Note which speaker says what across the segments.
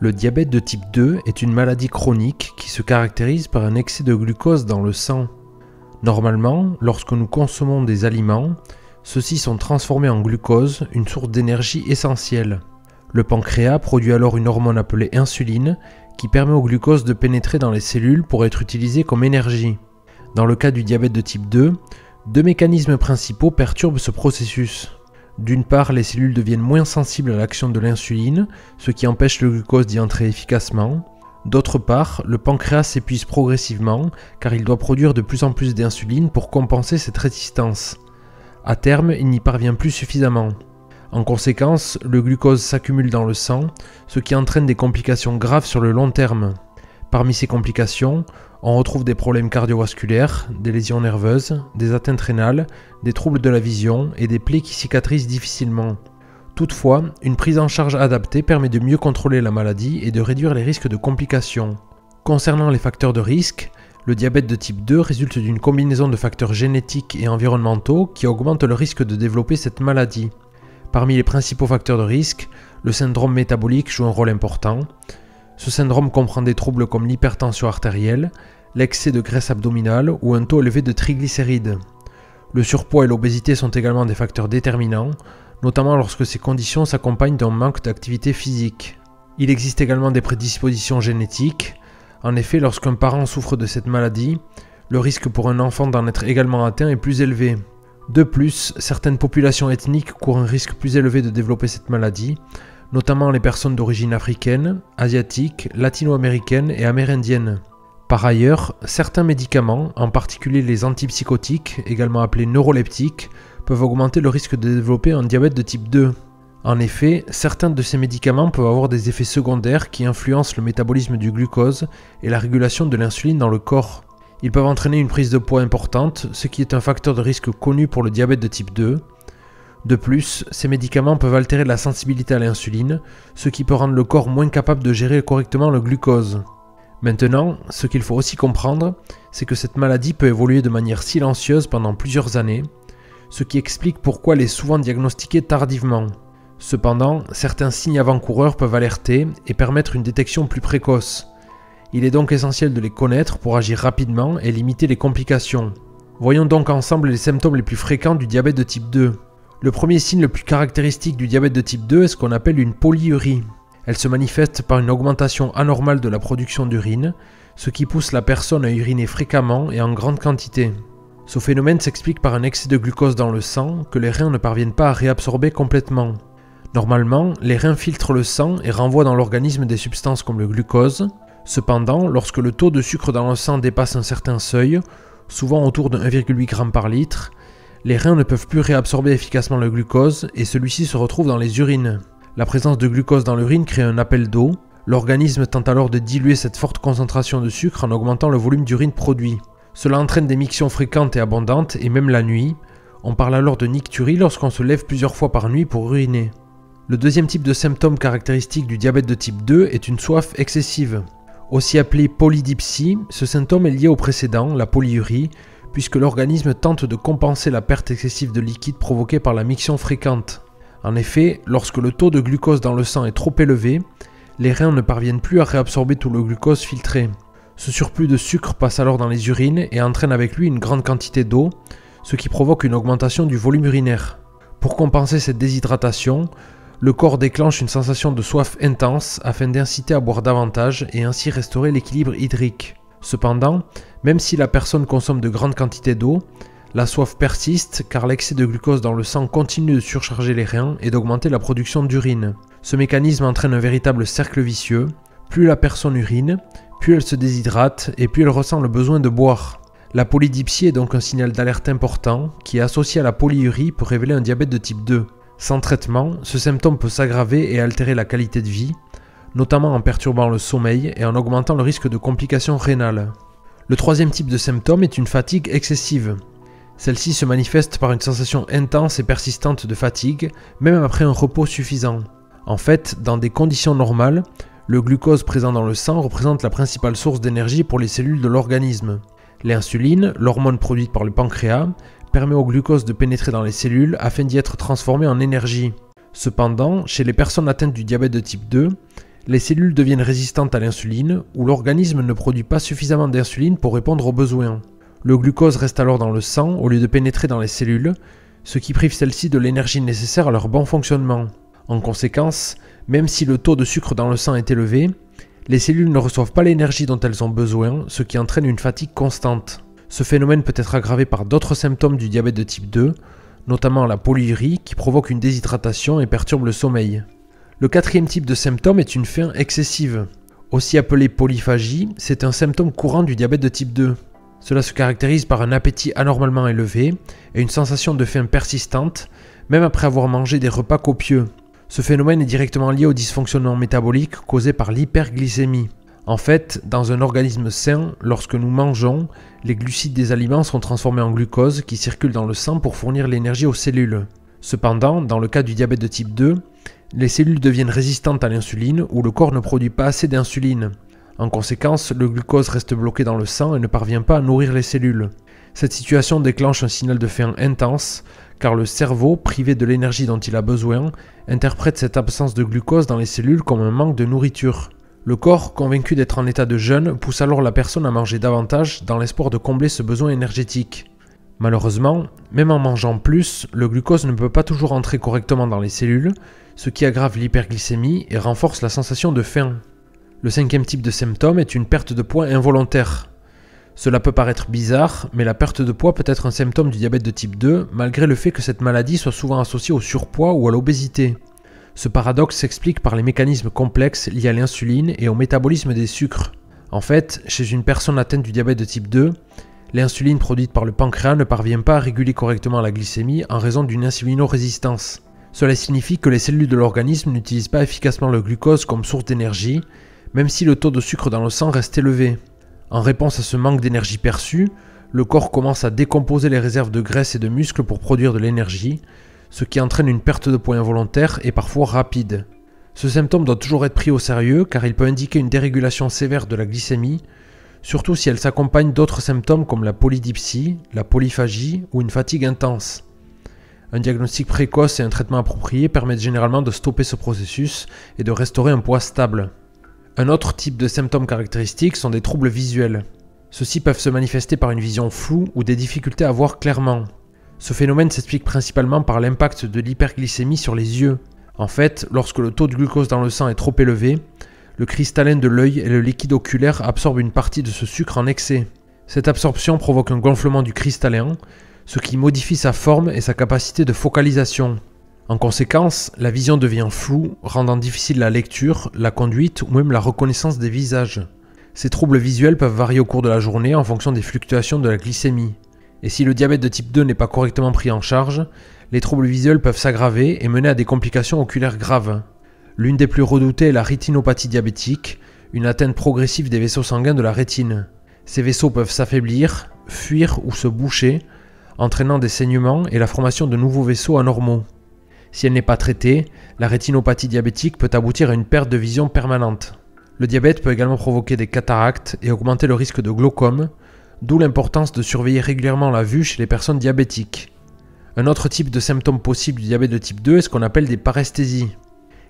Speaker 1: Le diabète de type 2 est une maladie chronique qui se caractérise par un excès de glucose dans le sang. Normalement, lorsque nous consommons des aliments, ceux-ci sont transformés en glucose, une source d'énergie essentielle. Le pancréas produit alors une hormone appelée insuline qui permet au glucose de pénétrer dans les cellules pour être utilisé comme énergie. Dans le cas du diabète de type 2, deux mécanismes principaux perturbent ce processus. D'une part, les cellules deviennent moins sensibles à l'action de l'insuline, ce qui empêche le glucose d'y entrer efficacement. D'autre part, le pancréas s'épuise progressivement car il doit produire de plus en plus d'insuline pour compenser cette résistance. À terme, il n'y parvient plus suffisamment. En conséquence, le glucose s'accumule dans le sang, ce qui entraîne des complications graves sur le long terme. Parmi ces complications, on retrouve des problèmes cardiovasculaires, des lésions nerveuses, des atteintes rénales, des troubles de la vision et des plaies qui cicatrisent difficilement. Toutefois, une prise en charge adaptée permet de mieux contrôler la maladie et de réduire les risques de complications. Concernant les facteurs de risque, le diabète de type 2 résulte d'une combinaison de facteurs génétiques et environnementaux qui augmentent le risque de développer cette maladie. Parmi les principaux facteurs de risque, le syndrome métabolique joue un rôle important. Ce syndrome comprend des troubles comme l'hypertension artérielle, l'excès de graisse abdominale ou un taux élevé de triglycérides. Le surpoids et l'obésité sont également des facteurs déterminants, notamment lorsque ces conditions s'accompagnent d'un manque d'activité physique. Il existe également des prédispositions génétiques. En effet, lorsqu'un parent souffre de cette maladie, le risque pour un enfant d'en être également atteint est plus élevé. De plus, certaines populations ethniques courent un risque plus élevé de développer cette maladie, notamment les personnes d'origine africaine, asiatique, latino-américaine et amérindienne. Par ailleurs, certains médicaments, en particulier les antipsychotiques, également appelés neuroleptiques, peuvent augmenter le risque de développer un diabète de type 2. En effet, certains de ces médicaments peuvent avoir des effets secondaires qui influencent le métabolisme du glucose et la régulation de l'insuline dans le corps. Ils peuvent entraîner une prise de poids importante, ce qui est un facteur de risque connu pour le diabète de type 2. De plus, ces médicaments peuvent altérer la sensibilité à l'insuline, ce qui peut rendre le corps moins capable de gérer correctement le glucose. Maintenant, ce qu'il faut aussi comprendre, c'est que cette maladie peut évoluer de manière silencieuse pendant plusieurs années, ce qui explique pourquoi elle est souvent diagnostiquée tardivement. Cependant, certains signes avant-coureurs peuvent alerter et permettre une détection plus précoce. Il est donc essentiel de les connaître pour agir rapidement et limiter les complications. Voyons donc ensemble les symptômes les plus fréquents du diabète de type 2. Le premier signe le plus caractéristique du diabète de type 2 est ce qu'on appelle une polyurie. Elle se manifeste par une augmentation anormale de la production d'urine, ce qui pousse la personne à uriner fréquemment et en grande quantité. Ce phénomène s'explique par un excès de glucose dans le sang que les reins ne parviennent pas à réabsorber complètement. Normalement, les reins filtrent le sang et renvoient dans l'organisme des substances comme le glucose. Cependant, lorsque le taux de sucre dans le sang dépasse un certain seuil, souvent autour de 1,8 g par litre, les reins ne peuvent plus réabsorber efficacement le glucose et celui-ci se retrouve dans les urines. La présence de glucose dans l'urine crée un appel d'eau. L'organisme tente alors de diluer cette forte concentration de sucre en augmentant le volume d'urine produit. Cela entraîne des mictions fréquentes et abondantes et même la nuit. On parle alors de nicturie lorsqu'on se lève plusieurs fois par nuit pour uriner. Le deuxième type de symptôme caractéristique du diabète de type 2 est une soif excessive. Aussi appelée polydipsie, ce symptôme est lié au précédent, la polyurie, puisque l'organisme tente de compenser la perte excessive de liquide provoquée par la miction fréquente. En effet, lorsque le taux de glucose dans le sang est trop élevé, les reins ne parviennent plus à réabsorber tout le glucose filtré. Ce surplus de sucre passe alors dans les urines et entraîne avec lui une grande quantité d'eau, ce qui provoque une augmentation du volume urinaire. Pour compenser cette déshydratation, le corps déclenche une sensation de soif intense afin d'inciter à boire davantage et ainsi restaurer l'équilibre hydrique. Cependant, même si la personne consomme de grandes quantités d'eau, la soif persiste car l'excès de glucose dans le sang continue de surcharger les reins et d'augmenter la production d'urine. Ce mécanisme entraîne un véritable cercle vicieux. Plus la personne urine, plus elle se déshydrate et plus elle ressent le besoin de boire. La polydipsie est donc un signal d'alerte important qui, associé à la polyurie, peut révéler un diabète de type 2. Sans traitement, ce symptôme peut s'aggraver et altérer la qualité de vie, notamment en perturbant le sommeil et en augmentant le risque de complications rénales. Le troisième type de symptôme est une fatigue excessive. Celle-ci se manifeste par une sensation intense et persistante de fatigue, même après un repos suffisant. En fait, dans des conditions normales, le glucose présent dans le sang représente la principale source d'énergie pour les cellules de l'organisme. L'insuline, l'hormone produite par le pancréas, permet au glucose de pénétrer dans les cellules afin d'y être transformé en énergie. Cependant, chez les personnes atteintes du diabète de type 2, Les cellules deviennent résistantes à l'insuline ou l'organisme ne produit pas suffisamment d'insuline pour répondre aux besoins. Le glucose reste alors dans le sang au lieu de pénétrer dans les cellules, ce qui prive celles-ci de l'énergie nécessaire à leur bon fonctionnement. En conséquence, même si le taux de sucre dans le sang est élevé, les cellules ne reçoivent pas l'énergie dont elles ont besoin, ce qui entraîne une fatigue constante. Ce phénomène peut être aggravé par d'autres symptômes du diabète de type 2, notamment la polyurie qui provoque une déshydratation et perturbe le sommeil. Le quatrième type de symptôme est une faim excessive. Aussi appelée polyphagie, c'est un symptôme courant du diabète de type 2. Cela se caractérise par un appétit anormalement élevé et une sensation de faim persistante, même après avoir mangé des repas copieux. Ce phénomène est directement lié au dysfonctionnement métabolique causé par l'hyperglycémie. En fait, dans un organisme sain, lorsque nous mangeons, les glucides des aliments sont transformés en glucose qui circule dans le sang pour fournir l'énergie aux cellules. Cependant, dans le cas du diabète de type 2, les cellules deviennent résistantes à l'insuline ou le corps ne produit pas assez d'insuline. En conséquence, le glucose reste bloqué dans le sang et ne parvient pas à nourrir les cellules. Cette situation déclenche un signal de faim intense, car le cerveau, privé de l'énergie dont il a besoin, interprète cette absence de glucose dans les cellules comme un manque de nourriture. Le corps, convaincu d'être en état de jeûne, pousse alors la personne à manger davantage dans l'espoir de combler ce besoin énergétique. Malheureusement, même en mangeant plus, le glucose ne peut pas toujours entrer correctement dans les cellules, ce qui aggrave l'hyperglycémie et renforce la sensation de faim. Le cinquième type de symptôme est une perte de poids involontaire. Cela peut paraître bizarre, mais la perte de poids peut être un symptôme du diabète de type 2, malgré le fait que cette maladie soit souvent associée au surpoids ou à l'obésité. Ce paradoxe s'explique par les mécanismes complexes liés à l'insuline et au métabolisme des sucres. En fait, chez une personne atteinte du diabète de type 2, l'insuline produite par le pancréas ne parvient pas à réguler correctement la glycémie en raison d'une insulinorésistance. Cela signifie que les cellules de l'organisme n'utilisent pas efficacement le glucose comme source d'énergie, même si le taux de sucre dans le sang reste élevé. En réponse à ce manque d'énergie perçue, le corps commence à décomposer les réserves de graisse et de muscles pour produire de l'énergie, ce qui entraîne une perte de poids involontaire et parfois rapide. Ce symptôme doit toujours être pris au sérieux car il peut indiquer une dérégulation sévère de la glycémie, surtout si elle s'accompagne d'autres symptômes comme la polydipsie, la polyphagie ou une fatigue intense. Un diagnostic précoce et un traitement approprié permettent généralement de stopper ce processus et de restaurer un poids stable. Un autre type de symptômes caractéristiques sont des troubles visuels. Ceux-ci peuvent se manifester par une vision floue ou des difficultés à voir clairement. Ce phénomène s'explique principalement par l'impact de l'hyperglycémie sur les yeux. En fait, lorsque le taux de glucose dans le sang est trop élevé, le cristallin de l'œil et le liquide oculaire absorbent une partie de ce sucre en excès. Cette absorption provoque un gonflement du cristallin, ce qui modifie sa forme et sa capacité de focalisation. En conséquence, la vision devient floue, rendant difficile la lecture, la conduite ou même la reconnaissance des visages. Ces troubles visuels peuvent varier au cours de la journée en fonction des fluctuations de la glycémie. Et si le diabète de type 2 n'est pas correctement pris en charge, les troubles visuels peuvent s'aggraver et mener à des complications oculaires graves. L'une des plus redoutées est la rétinopathie diabétique, une atteinte progressive des vaisseaux sanguins de la rétine. Ces vaisseaux peuvent s'affaiblir, fuir ou se boucher, entraînant des saignements et la formation de nouveaux vaisseaux anormaux. Si elle n'est pas traitée, la rétinopathie diabétique peut aboutir à une perte de vision permanente. Le diabète peut également provoquer des cataractes et augmenter le risque de glaucome, d'où l'importance de surveiller régulièrement la vue chez les personnes diabétiques. Un autre type de symptôme possible du diabète de type 2 est ce qu'on appelle des paresthésies.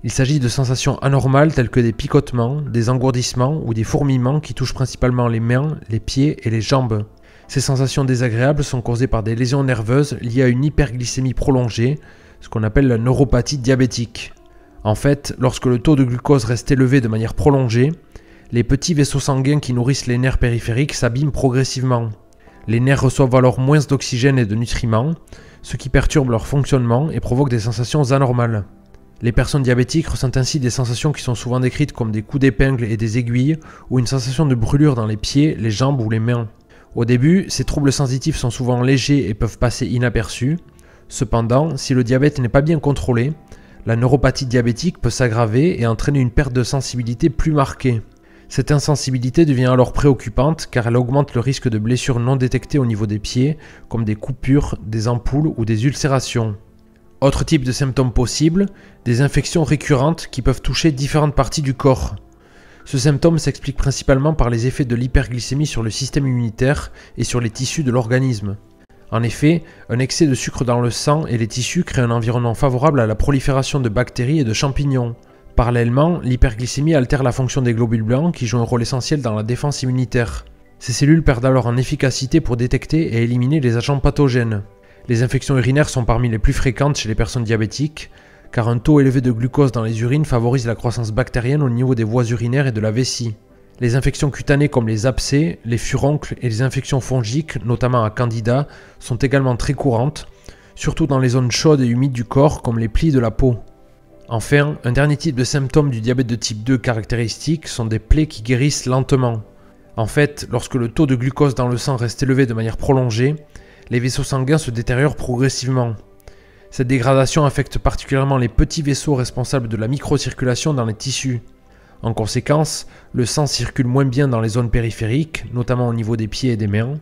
Speaker 1: Il s'agit de sensations anormales telles que des picotements, des engourdissements ou des fourmillements qui touchent principalement les mains, les pieds et les jambes. Ces sensations désagréables sont causées par des lésions nerveuses liées à une hyperglycémie prolongée, ce qu'on appelle la neuropathie diabétique. En fait, lorsque le taux de glucose reste élevé de manière prolongée, les petits vaisseaux sanguins qui nourrissent les nerfs périphériques s'abîment progressivement. Les nerfs reçoivent alors moins d'oxygène et de nutriments, ce qui perturbe leur fonctionnement et provoque des sensations anormales. Les personnes diabétiques ressentent ainsi des sensations qui sont souvent décrites comme des coups d'épingle et des aiguilles, ou une sensation de brûlure dans les pieds, les jambes ou les mains. Au début, ces troubles sensitifs sont souvent légers et peuvent passer inaperçus. Cependant, si le diabète n'est pas bien contrôlé, la neuropathie diabétique peut s'aggraver et entraîner une perte de sensibilité plus marquée. Cette insensibilité devient alors préoccupante car elle augmente le risque de blessures non détectées au niveau des pieds, comme des coupures, des ampoules ou des ulcérations. Autre type de symptômes possibles, des infections récurrentes qui peuvent toucher différentes parties du corps. Ce symptôme s'explique principalement par les effets de l'hyperglycémie sur le système immunitaire et sur les tissus de l'organisme. En effet, un excès de sucre dans le sang et les tissus crée un environnement favorable à la prolifération de bactéries et de champignons. Parallèlement, l'hyperglycémie altère la fonction des globules blancs qui jouent un rôle essentiel dans la défense immunitaire. Ces cellules perdent alors en efficacité pour détecter et éliminer les agents pathogènes. Les infections urinaires sont parmi les plus fréquentes chez les personnes diabétiques, car un taux élevé de glucose dans les urines favorise la croissance bactérienne au niveau des voies urinaires et de la vessie. Les infections cutanées comme les abcès, les furoncles et les infections fongiques, notamment à Candida, sont également très courantes, surtout dans les zones chaudes et humides du corps comme les plis de la peau. Enfin, un dernier type de symptômes du diabète de type 2 caractéristiques sont des plaies qui guérissent lentement. En fait, lorsque le taux de glucose dans le sang reste élevé de manière prolongée, les vaisseaux sanguins se détériorent progressivement. Cette dégradation affecte particulièrement les petits vaisseaux responsables de la microcirculation dans les tissus. En conséquence, le sang circule moins bien dans les zones périphériques, notamment au niveau des pieds et des mains,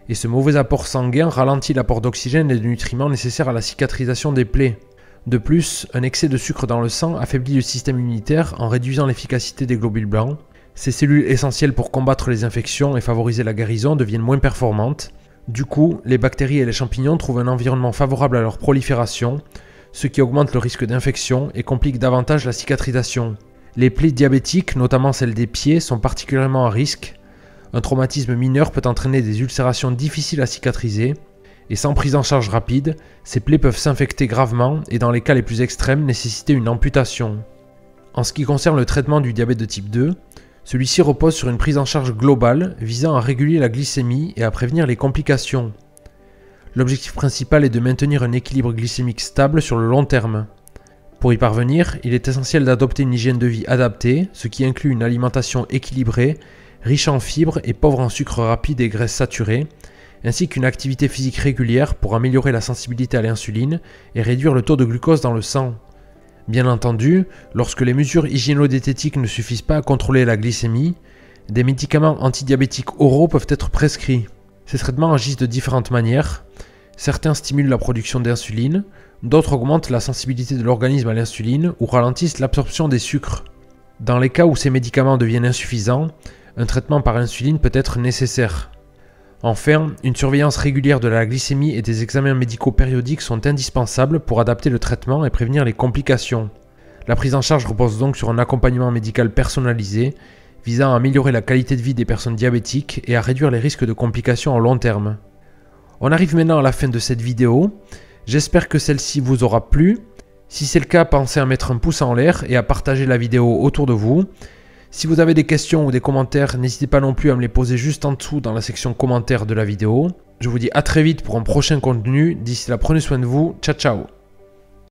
Speaker 1: et ce mauvais apport sanguin ralentit l'apport d'oxygène et de nutriments nécessaires à la cicatrisation des plaies. De plus, un excès de sucre dans le sang affaiblit le système immunitaire en réduisant l'efficacité des globules blancs. Ces cellules essentielles pour combattre les infections et favoriser la guérison deviennent moins performantes. Du coup, les bactéries et les champignons trouvent un environnement favorable à leur prolifération, ce qui augmente le risque d'infection et complique davantage la cicatrisation. Les plaies diabétiques, notamment celles des pieds, sont particulièrement à risque. Un traumatisme mineur peut entraîner des ulcérations difficiles à cicatriser, et sans prise en charge rapide, ces plaies peuvent s'infecter gravement et dans les cas les plus extrêmes nécessiter une amputation. En ce qui concerne le traitement du diabète de type 2, celui-ci repose sur une prise en charge globale visant à réguler la glycémie et à prévenir les complications. L'objectif principal est de maintenir un équilibre glycémique stable sur le long terme. Pour y parvenir, il est essentiel d'adopter une hygiène de vie adaptée, ce qui inclut une alimentation équilibrée, riche en fibres et pauvre en sucres rapides et graisses saturées, ainsi qu'une activité physique régulière pour améliorer la sensibilité à l'insuline et réduire le taux de glucose dans le sang. Bien entendu, lorsque les mesures hygiéno-diététiques ne suffisent pas à contrôler la glycémie, des médicaments antidiabétiques oraux peuvent être prescrits. Ces traitements agissent de différentes manières. Certains stimulent la production d'insuline, d'autres augmentent la sensibilité de l'organisme à l'insuline ou ralentissent l'absorption des sucres. Dans les cas où ces médicaments deviennent insuffisants, un traitement par insuline peut être nécessaire. Enfin, une surveillance régulière de la glycémie et des examens médicaux périodiques sont indispensables pour adapter le traitement et prévenir les complications. La prise en charge repose donc sur un accompagnement médical personnalisé visant à améliorer la qualité de vie des personnes diabétiques et à réduire les risques de complications à long terme. On arrive maintenant à la fin de cette vidéo. J'espère que celle-ci vous aura plu. Si c'est le cas, pensez à mettre un pouce en l'air et à partager la vidéo autour de vous. Si vous avez des questions ou des commentaires, n'hésitez pas non plus à me les poser juste en dessous dans la section commentaires de la vidéo. Je vous dis à très vite pour un prochain contenu. D'ici là, prenez soin de vous. Ciao, ciao.